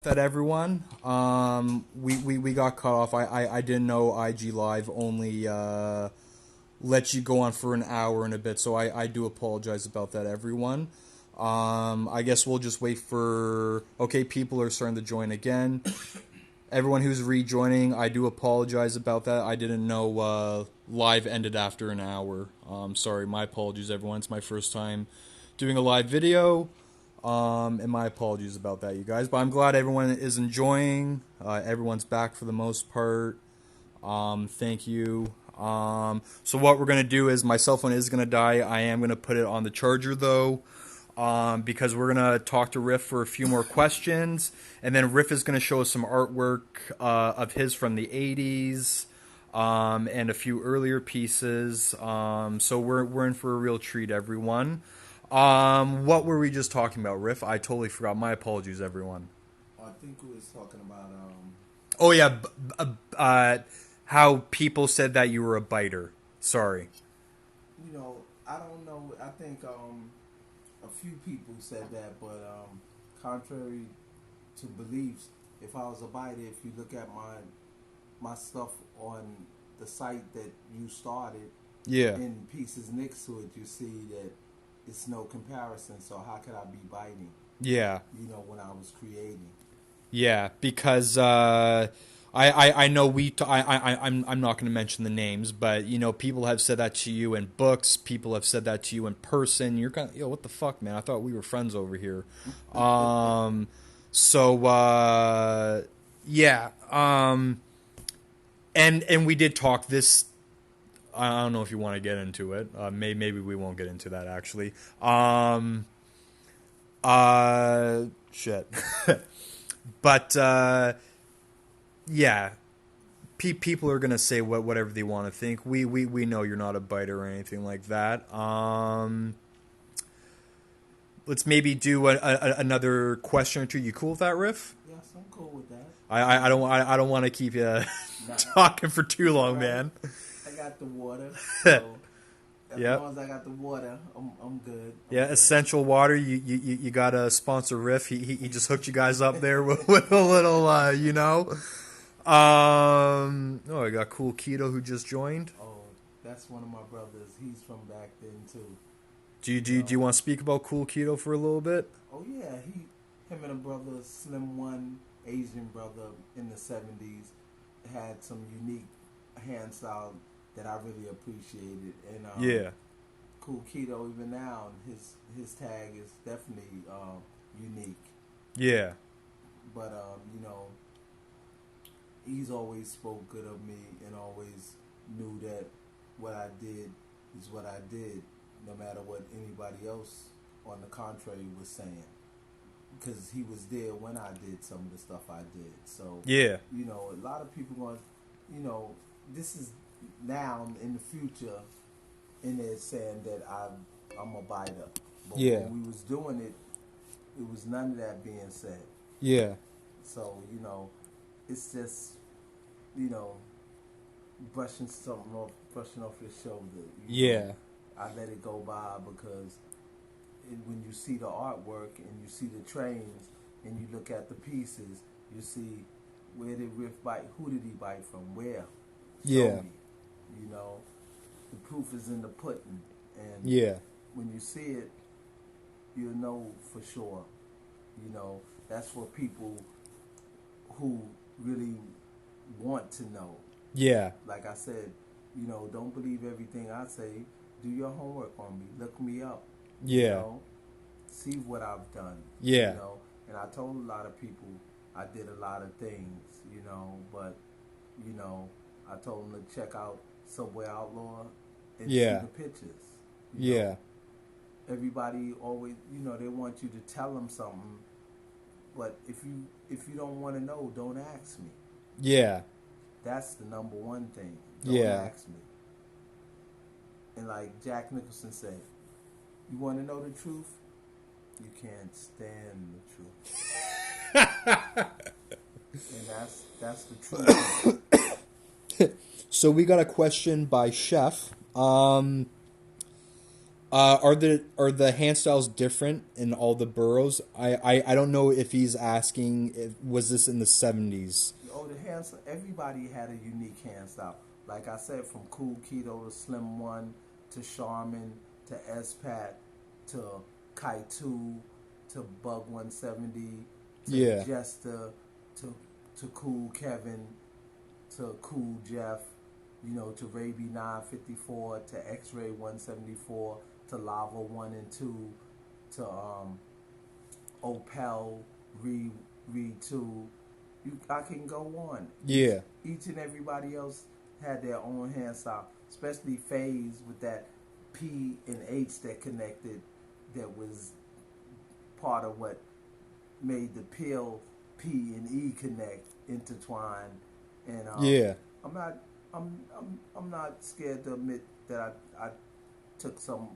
That everyone. We got cut off. I didn't know IG Live only let you go on for an hour and a bit, so I do apologize about that, everyone. I guess we'll just wait for. Okay, people are starting to join again. Everyone who's rejoining, I do apologize about that. I didn't know live ended after an hour. Sorry, my apologies, everyone. It's my first time doing a live video. And my apologies about that, you guys. But I'm glad everyone is enjoying. Everyone's back for the most part. Thank you. So what we're gonna do is my cell phone is gonna die. I am gonna put it on the charger though, because we're gonna talk to Riff for a few more questions, and then Riff is gonna show us some artwork of his from the '80s. And a few earlier pieces. So we're in for a real treat, everyone. What were we just talking about, Riff? I totally forgot. My apologies, everyone. I think we was talking about Oh yeah, how people said that you were a biter. Sorry. I don't know. I think a few people said that, but contrary to beliefs, if I was a biter, if you look at my stuff on the site that you started, Yeah. in pieces next to it, you see that it's no comparison. So how could I be biting? Yeah. When I was creating. Yeah, because I know I'm not going to mention the names, but people have said that to you in books. People have said that to you in person. You're kind of, what the fuck, man? I thought we were friends over here. So yeah. And we did talk this. I don't know if you want to get into it. Maybe we won't get into that actually. Shit. But yeah, people are gonna say whatever they want to think. We know you're not a biter or anything like that. Let's maybe do another question or two. You cool with that, Riff? Yes, I'm cool with that. I don't want to keep you talking for too long, right. man. I got the water. So as Yep. long as I got the water, I'm good. Yeah, good. Essential Water. You got to sponsor Riff. He just hooked you guys up there with a little Oh, I got Cool Keto who just joined. Oh, that's one of my brothers. He's from back then too. Do you want to speak about Cool Keto for a little bit? Oh yeah, him and a brother, Slim One, Asian brother in the '70s, had some unique hand style that I really appreciated. And Yeah. Cool Keto, even now, his tag is definitely unique. Yeah. But he's always spoke good of me and always knew that what I did is what I did, no matter what anybody else on the contrary was saying. Because he was there when I did some of the stuff I did. So, Yeah. A lot of people going, this is now in the future, and they're saying that I'm a biter. But Yeah. when we was doing it, it was none of that being said. Yeah. So, it's just, brushing off your shoulder. Yeah. I let it go by because when you see the artwork and you see the trains and you look at the pieces, you see where did Riff bite, who did he bite from, where? Yeah. Me. The proof is in the pudding. And Yeah. when you see it, you'll know for sure. That's for people who really want to know. Yeah. Like I said, don't believe everything I say. Do your homework on me. Look me up. Yeah. See what I've done. Yeah. And I told a lot of people I did a lot of things, but, I told them to check out Subway Outlaw and see the pictures. Yeah. Everybody always, they want you to tell them something, but if you don't want to know, don't ask me. Yeah. That's the number one thing. Don't ask me. And like Jack Nicholson said, you want to know the truth? You can't stand the truth. And that's the truth. So we got a question by Chef. Are the hand styles different in all the boroughs? I don't know if he's asking was this in the 70s? Oh, the hand. Everybody had a unique hand style. Like I said, from Cool Keto to Slim One to Charmin to S-Pat to Kaitu to Bug 170 to Yeah. Jester to Cool Kevin to Cool Jeff, to Raby 954 to X-Ray 174 to Lava 1 and 2 to Opel Reed 2. I can go on. Yeah. Each and everybody else had their own hand style, especially Phase with that P and H that connected, that was part of what made the pill P and E connect, intertwine. And Yeah. I'm not scared to admit that I took some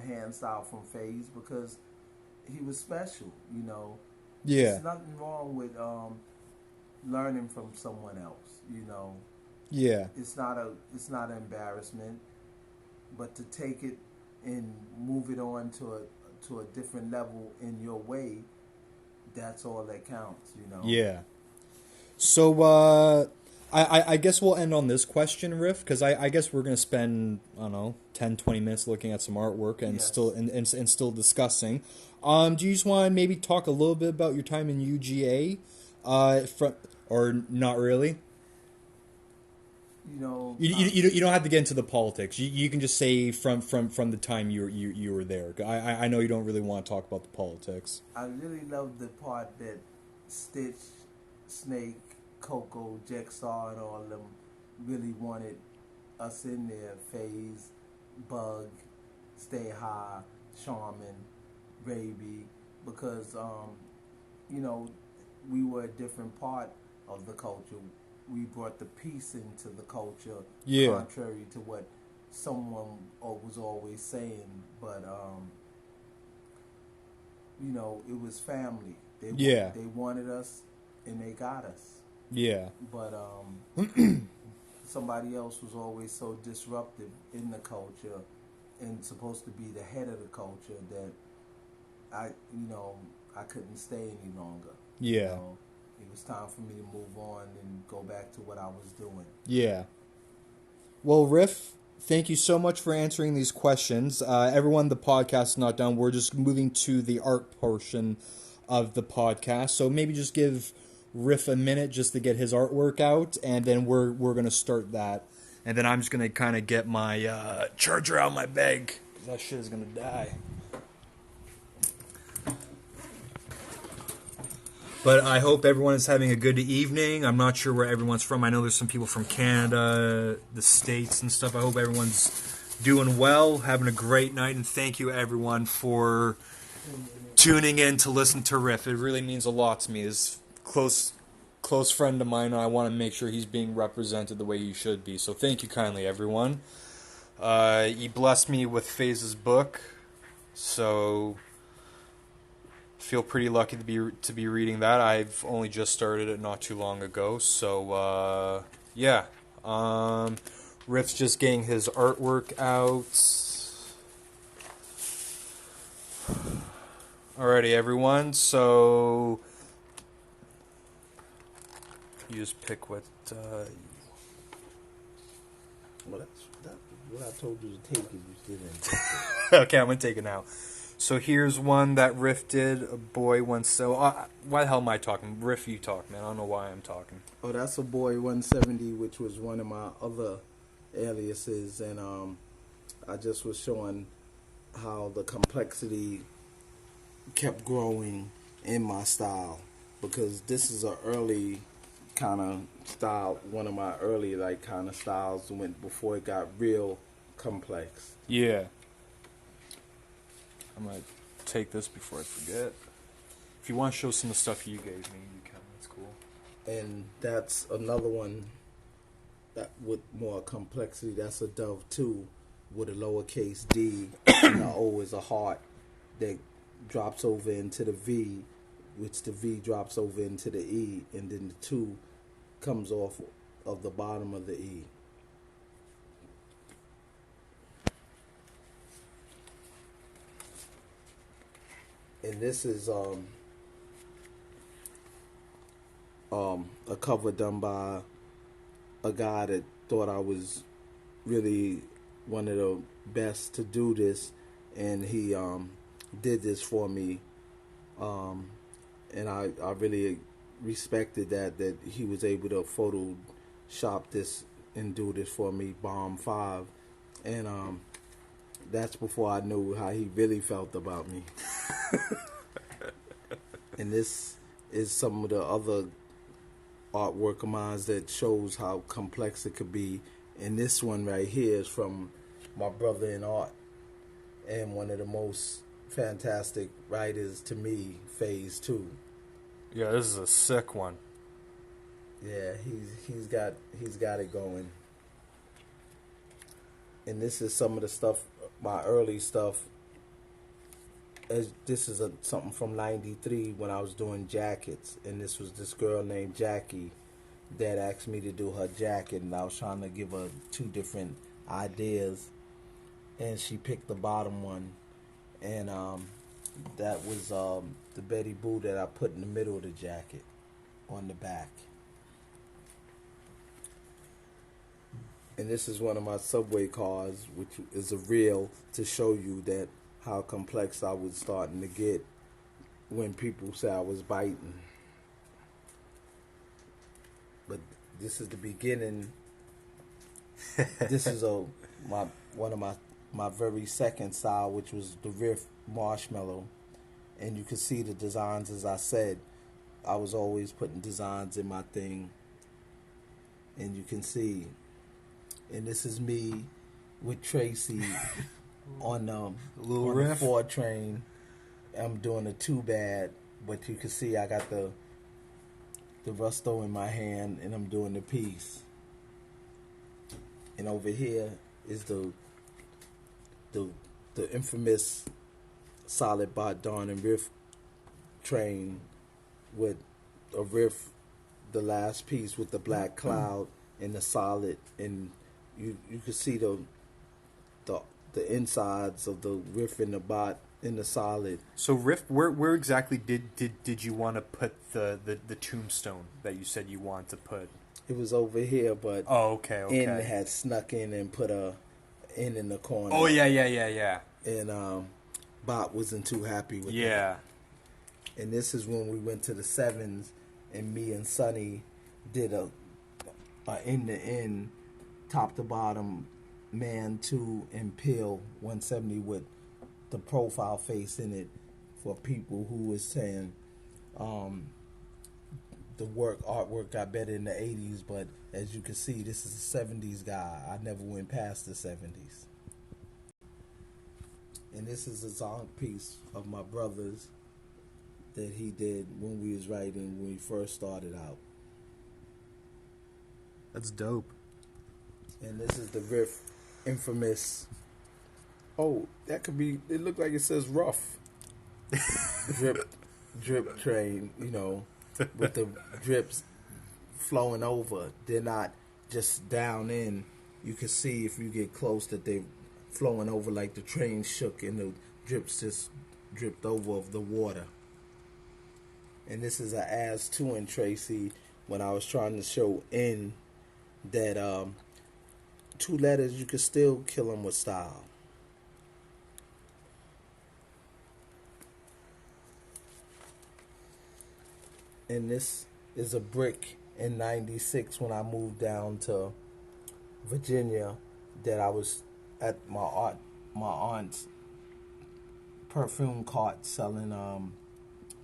hand style from Phase because he was special. Yeah. There's nothing wrong with learning from someone else. Yeah. It's not an embarrassment, but to take it and move it on to a different level in your way, that's all that counts. Yeah. So I guess we'll end on this question, Riff, because I guess we're gonna spend, I don't know, 10, 20 minutes looking at some artwork and Yes. still discussing. Do you just want to maybe talk a little bit about your time in UGA, or not really? You don't have to get into the politics. You can just say from the time you were there. I know you don't really want to talk about the politics. I really love the part that Stitch, Snake, Coco, Jexar, and all of them really wanted us in there. Phase, Bug, Stay High, Charmin, Raby, because we were a different part of the culture. We brought the peace into the culture, Yeah. contrary to what someone was always saying. But it was family. Yeah. They wanted us, and they got us. Yeah. But somebody else was always so disruptive in the culture and supposed to be the head of the culture that I couldn't stay any longer. Yeah. It was time for me to move on and go back to what I was doing. Yeah. Well, Riff, thank you so much for answering these questions. Everyone, the podcast is not done. We're just moving to the art portion of the podcast. So maybe just give Riff a minute just to get his artwork out, and then we're going to start that. And then I'm just going to kind of get my charger out of my bag. That shit is going to die. But I hope everyone is having a good evening. I'm not sure where everyone's from. I know there's some people from Canada, the States and stuff. I hope everyone's doing well, having a great night. And thank you, everyone, for tuning in to listen to Riff. It really means a lot to me. He's a close friend of mine, and I want to make sure he's being represented the way he should be. So thank you kindly, everyone. He blessed me with Phase's book. So feel pretty lucky to be reading that. I've only just started it not too long ago, so yeah. Riff's just getting his artwork out. Alrighty, everyone. So you just pick what. Well, that's what I told you to take if you didn't. Okay, I'm gonna take it now. So here's one that Riff did. A boy once. So why the hell am I talking? Riff, you talk, man. I don't know why I'm talking. Oh, that's a boy 170, which was one of my other aliases, and I just was showing how the complexity kept growing in my style, because this is a early kind of style. One of my early kind of styles went before it got real complex. Yeah. I'm going to take this before I forget. If you want to show some of the stuff you gave me, you can. That's cool. And that's another one that with more complexity. That's a Dove 2 with a lowercase d, and the O is a heart that drops over into the V, which the V drops over into the E, and then the 2 comes off of the bottom of the E. And this is a cover done by a guy that thought I was really one of the best to do this, and he did this for me, and I really respected that he was able to Photoshop this and do this for me, Bomb 5, and that's before I knew how he really felt about me. And this is some of the other artwork of mine that shows how complex it could be. And this one right here is from my brother in art and one of the most fantastic writers to me, Phase 2. Yeah, this is a sick one. Yeah, he's got it going. And this is some of the stuff, my early stuff. This is something from '93 when I was doing jackets, and this was this girl named Jackie that asked me to do her jacket, and I was trying to give her 2 different ideas, and she picked the bottom one, and that was the Betty Boo that I put in the middle of the jacket on the back. And this is one of my subway cars, which is a reel to show you that how complex I was starting to get when people say I was biting. But this is the beginning. This is one of my very second style, which was the RIFF Marshmallow. And you can see the designs, as I said. I was always putting designs in my thing. And you can see. And this is me with Tracy on the 4 train. I'm doing a 2 bad, but you can see I got the Rusto in my hand, and I'm doing the piece. And over here is the infamous solid bot Dawn and RIFF train with a RIFF, the last piece with the black cloud and the solid, and you can see the insides of the RIFF and the bot in the solid. So RIFF, where exactly did you want to put the tombstone that you said you want to put? It was over here, but okay. N had snuck in and put a N in the corner. Oh yeah. And Bot wasn't too happy with that. Yeah. And this is when we went to the Sevens, and me and Sonny did a end to end, top to bottom, man 2 and pill 170 with the profile face in it for people who was saying the artwork got better in the 80s, but as you can see, this is a 70s guy. I never went past the 70s. And this is a song piece of my brother's that he did when we was writing, when we first started out. That's dope. And this is the RIFF infamous. Oh, that could be. It looked like it says rough. drip train, with the drips flowing over. They're not just down in. You can see if you get close that they're flowing over like the train shook and the drips just dripped over of the water. And this is an As 2 in Tracy when I was trying to show in that 2 letters you could still kill them with style. And this is a brick in '96 when I moved down to Virginia that I was at my aunt's perfume cart selling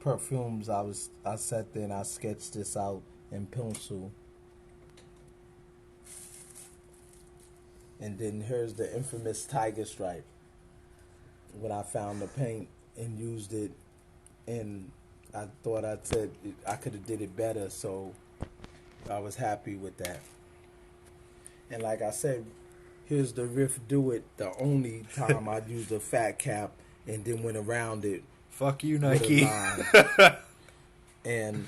perfumes. I sat there and I sketched this out in pencil. And then here's the infamous tiger stripe when I found the paint and used it, and I thought I said I could have did it better, so I was happy with that. And like I said, here's the RIFF Do It, the only time I used a fat cap and then went around it. Fuck you, Nike. And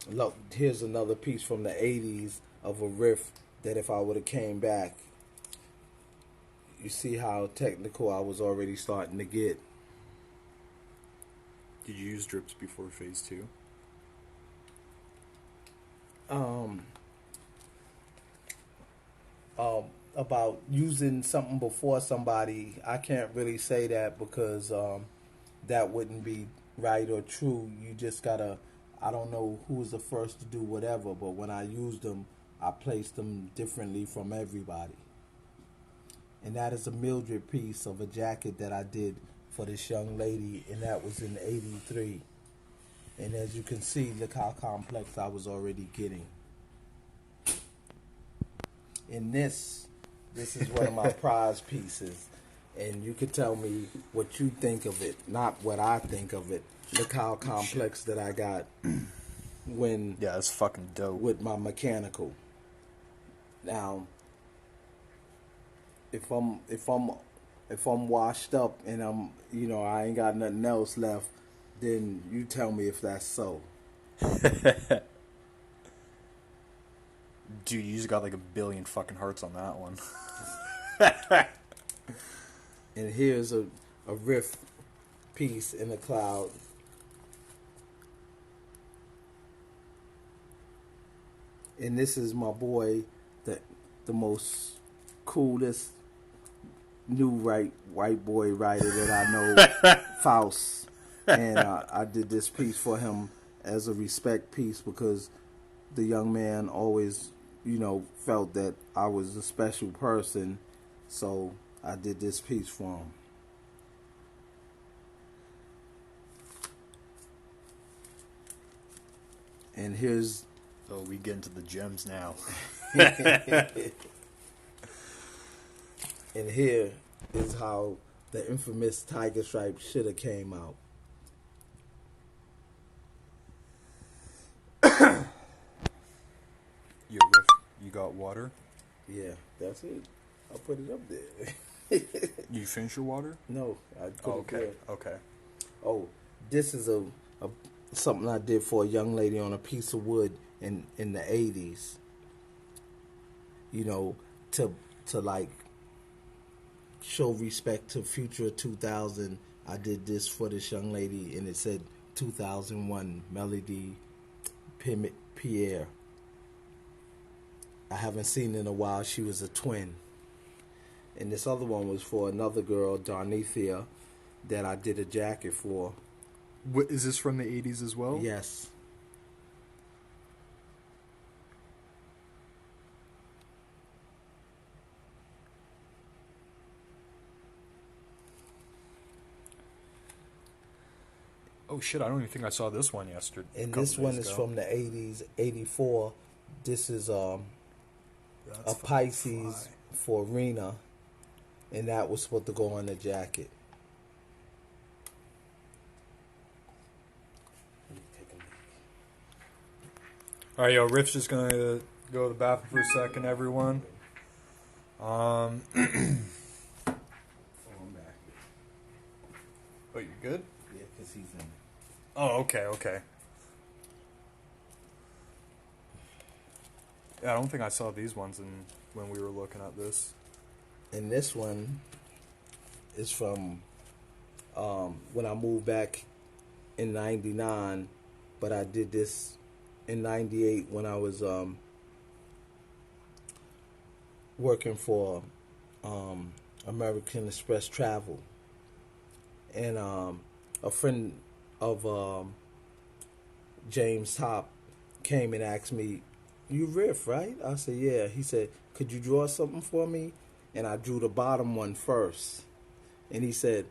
look, here's another piece from the 80s of a RIFF that if I would have came back, you see how technical I was already starting to get. Did you use drips before phase 2? About using something before somebody, I can't really say that because that wouldn't be right or true. You just gotta, I don't know who was the first to do whatever, but when I used them, I placed them differently from everybody. And that is a Mildred piece of a jacket that I did for this young lady, and that was in '83. And as you can see, look how complex I was already getting. And this is one of my prize pieces. And you could tell me what you think of it, not what I think of it. Look how complex that I got when Yeah, that's fucking dope. with my mechanical. Now, if I'm washed up and I ain't got nothing else left, then you tell me if that's so. Dude, you just got like 1 billion fucking hearts on that one. And here's a RIFF piece in the cloud. And this is my boy, the most coolest new white boy writer that I know, Faust. And I did this piece for him as a respect piece because the young man always, felt that I was a special person. So I did this piece for him. And here's... So we get into the gems now. And here is how the infamous tiger stripe should have came out. Yo, Riff, you got water? Yeah, that's it. I'll put it up there. You finish your water? No, I put it there. Okay. Oh, this is a something I did for a young lady on a piece of wood in the 80s. To like show respect to Future 2000. I did this for this young lady, and it said 2001 Melody Pierre. I haven't seen in a while. She was a twin. And this other one was for another girl, Darnithia, that I did a jacket for. What, is this from the 80s as well? Yes. Oh shit, I don't even think I saw this one yesterday. And this one is from the 80s, 84. This is a Pisces for Rena, and that was supposed to go on the jacket. Alright, yo, Riff's just gonna go to the bathroom for a second, everyone. Oh, I'm back. Oh, you good? Yeah, because he's in. Oh, okay. Yeah, I don't think I saw these ones when we were looking at this. And this one is from when I moved back in '99, but I did this in '98 when I was working for American Express Travel. And a friend of James Top came and asked me, "You riff, right?" I said, "Yeah." He said, "Could you draw something for me?" And I drew the bottom one first. And he said,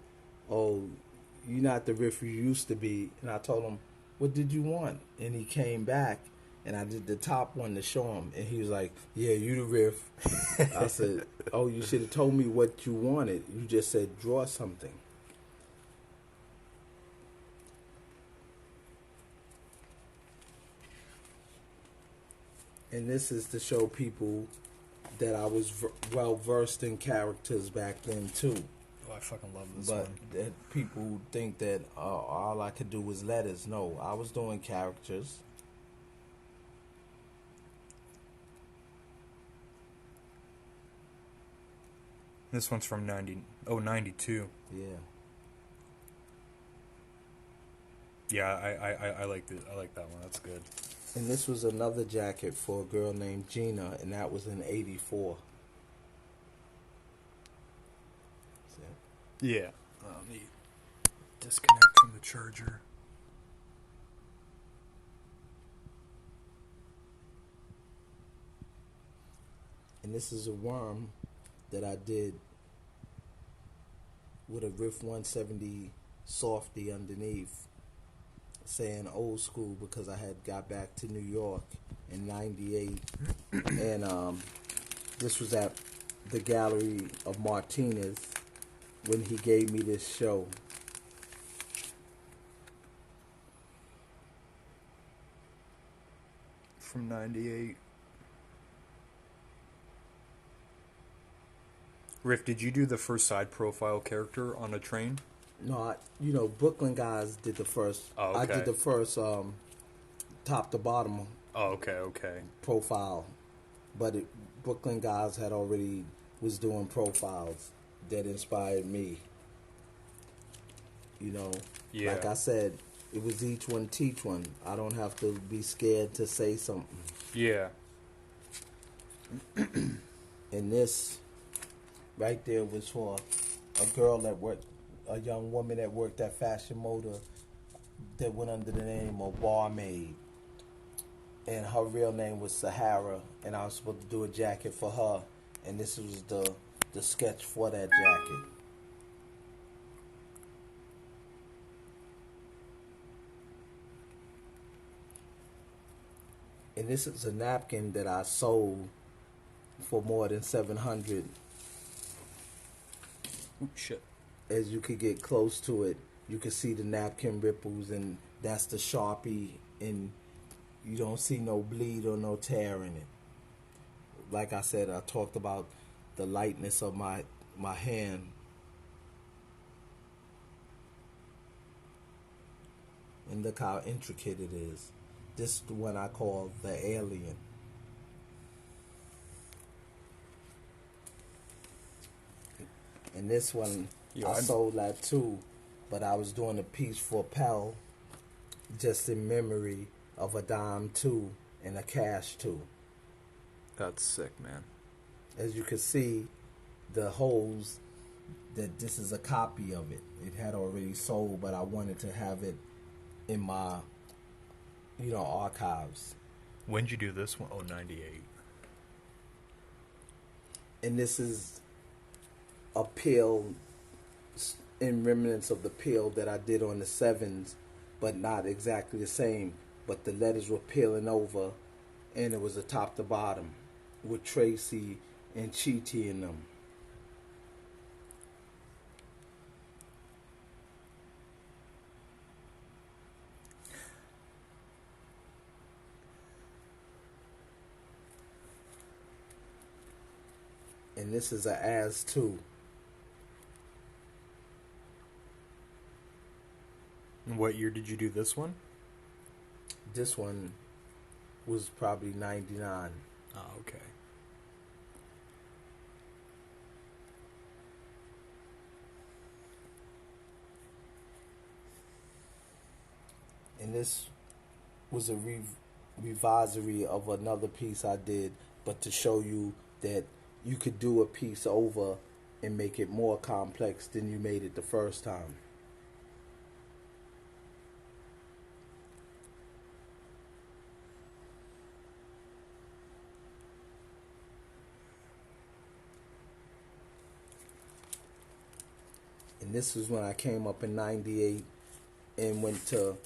"Oh, you're not the riff you used to be." And I told him, "What did you want?" And he came back, and I did the top one to show him. And he was like, "Yeah, you the riff." I said, "Oh, you should have told me what you wanted. You just said draw something." And this is to show people that I was well versed in characters back then too. Oh, I fucking love this But one. that people think that all I could do was letters. No, I was doing characters. This one's from 92. Yeah. Yeah, I like it. I like that one. That's good. And this was another jacket for a girl named Gina, and that was in '84. Yeah. Let me disconnect from the charger. And this is a worm that I did with a RIFF 170 softy underneath, saying old school because I had got back to New York in '98, and this was at the Gallery of Martinez when he gave me this show. From '98. Riff, did you do the first side profile character on a train? No, Brooklyn guys did the first. Oh, okay. I did the first top to bottom. Oh, okay. Profile, but Brooklyn guys had already was doing profiles that inspired me. Yeah. Like I said, it was each one teach one. I don't have to be scared to say something. Yeah. And this right there was for a girl that worked, a young woman that worked at Fashion Motor that went under the name of Barmaid. And her real name was Sahara, and I was supposed to do a jacket for her, and this was the sketch for that jacket. And this is a napkin that I sold for more than $700. Ooh, shit. As you could get close to it, you could see the napkin ripples, and that's the Sharpie, and you don't see no bleed or no tear in it. Like I said, I talked about the lightness of my hand. And look how intricate it is. This is the one I call the alien. And this one, I sold that too, but I was doing a piece for Pell just in memory of a dime too and a cash too. That's sick, man. As you can see, the holes, that this is a copy of it. It had already sold, but I wanted to have it in my, archives. When'd you do this one? Oh, '98. And this is a peel in remnants of the peel that I did on the sevens, but not exactly the same. But the letters were peeling over, and it was a top to bottom with Tracy and Cheetah in them. And this is a as too. What year did you do this one? This one was probably 99. Oh, okay. And this was a revisory of another piece I did, but to show you that you could do a piece over and make it more complex than you made it the first time. And this was when I came up in '98 and went to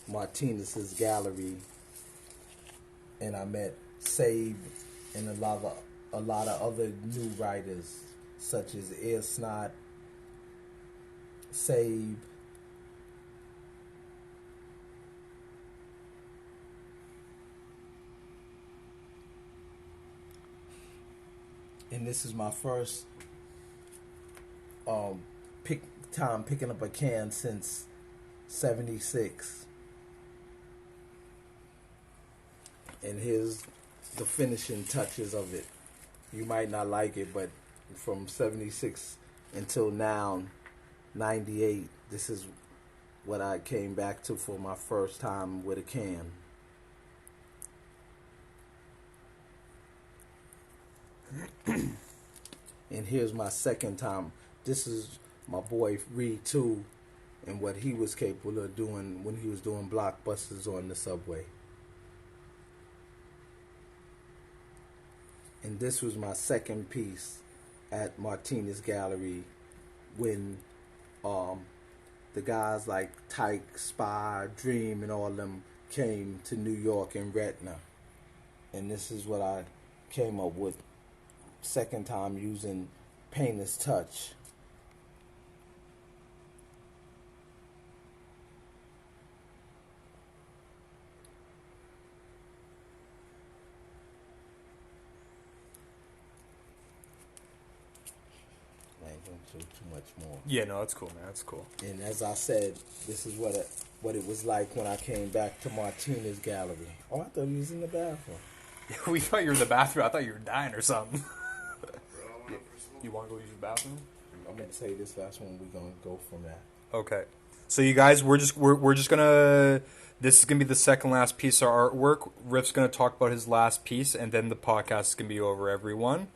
Martinez's gallery, and I met Sabe and a lot of other new writers such as Ear Snot, Sabe, and this is my first picking up a can since '76. And here's the finishing touches of it. You might not like it, but from '76 until now, '98, this is what I came back to for my first time with a can. And here's my second time. This is my boy Reed too, and what he was capable of doing when he was doing blockbusters on the subway. And this was my second piece at Martinez Gallery when the guys like Tyke, Spy, Dream, and all of them came to New York in Retina. And this is what I came up with. Second time using Painter's Touch. I ain't gonna do too much more. Yeah, no, that's cool, man. That's cool. And as I said, this is what it was like when I came back to Martinez Gallery. Oh, I thought he was in the bathroom. We thought you were in the bathroom. I thought you were dying or something. You want to go use the bathroom? I'm gonna say this last one. We're gonna go from that. Okay. So you guys, we're just gonna. This is gonna be the second last piece of artwork. Riff's gonna talk about his last piece, and then the podcast is gonna be over, everyone.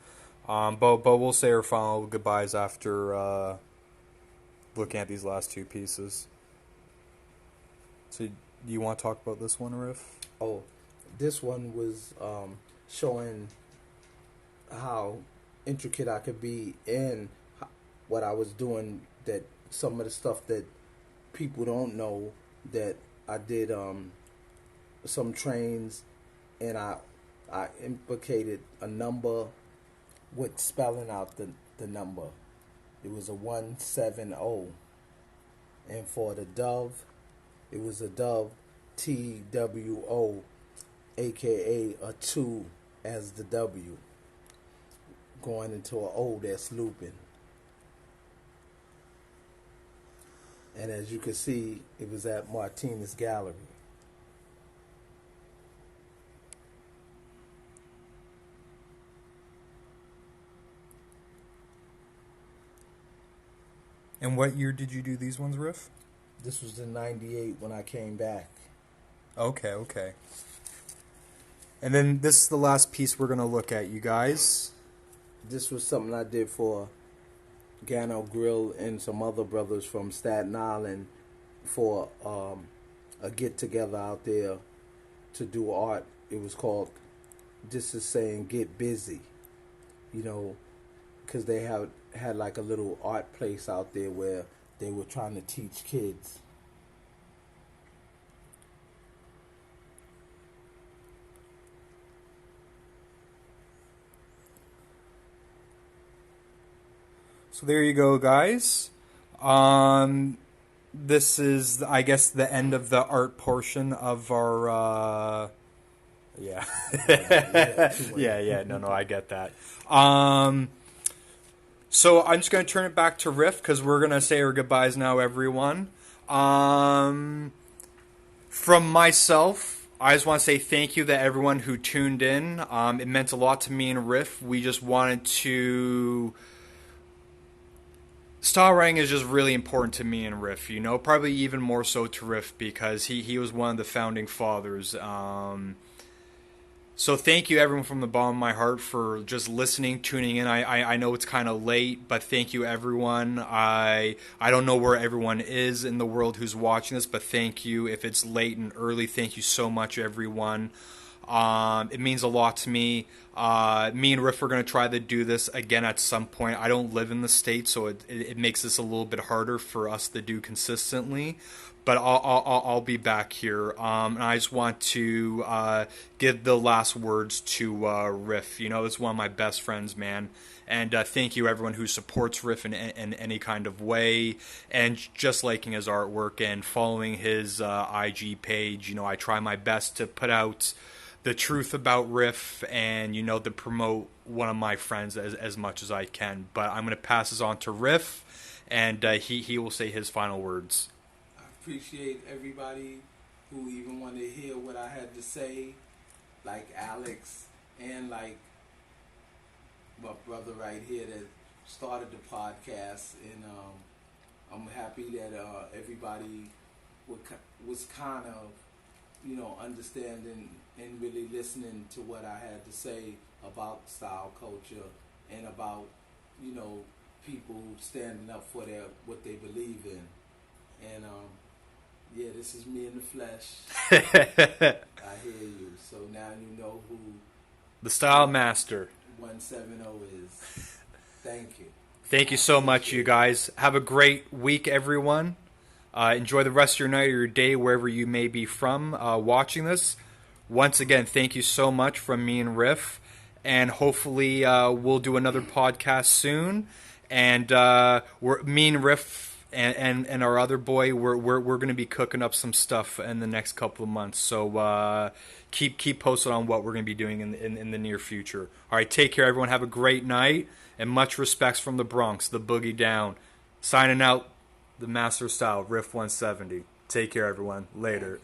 But we'll say our final goodbyes after looking at these last two pieces. So, do you want to talk about this one, Riff? Oh, this one was showing how intricate I could be in what I was doing. That some of the stuff that people don't know, that I did some trains, and I implicated a number with spelling out the number. It was a 170, and for the dove, it was a dove, TWO, aka a 2 as the W, going into an O that's looping. And as you can see, it was at Martinez Gallery. And what year did you do these ones, Riff? This was in '98 when I came back. Okay. And then this is the last piece we're going to look at, you guys. This was something I did for Gano Grill and some other brothers from Staten Island for a get-together out there to do art. It was called, this is saying, Get Busy. You know, because they had like a little art place out there where they were trying to teach kids. So there you go, guys. This is, I guess, the end of the art portion of our. Yeah. No, I get that. So I'm just going to turn it back to Riff because we're going to say our goodbyes now, everyone. From myself, I just want to say thank you to everyone who tuned in. It meant a lot to me and Riff. We just wanted to... Style writing is just really important to me and Riff, you know, probably even more so to Riff because he was one of the founding fathers. So thank you everyone from the bottom of my heart for just listening, tuning in. I know it's kind of late, but thank you everyone. I don't know where everyone is in the world who's watching this, but thank you. If it's late and early, thank you so much everyone. It means a lot to me. Me and Riff are going to try to do this again at some point. I don't live in the States, so it makes this a little bit harder for us to do consistently. But I'll be back here. And I just want to give the last words to Riff. You know, it's one of my best friends, man. And thank you everyone who supports Riff in any kind of way. And just liking his artwork and following his IG page. You know, I try my best to put out the truth about Riff and, you know, to promote one of my friends as much as I can. But I'm going to pass this on to Riff, and he will say his final words. I appreciate everybody who even wanted to hear what I had to say, like Alex and like my brother right here that started the podcast. And I'm happy that everybody was kind of, understanding and really listening to what I had to say about style culture and about, people standing up for what they believe in. And yeah, this is me in the flesh. I hear you. So now you know who the Style Master 170 is. Thank you. Thank you so much, you guys. Have a great week, everyone. Enjoy the rest of your night or your day, wherever you may be from watching this. Once again, thank you so much from me and Riff. And hopefully we'll do another podcast soon. And me and Riff and our other boy, we're going to be cooking up some stuff in the next couple of months. So keep posted on what we're going to be doing in the near future. All right, take care, everyone. Have a great night. And much respects from the Bronx, the Boogie Down. Signing out, the Master Style, Riff 170. Take care, everyone. Later.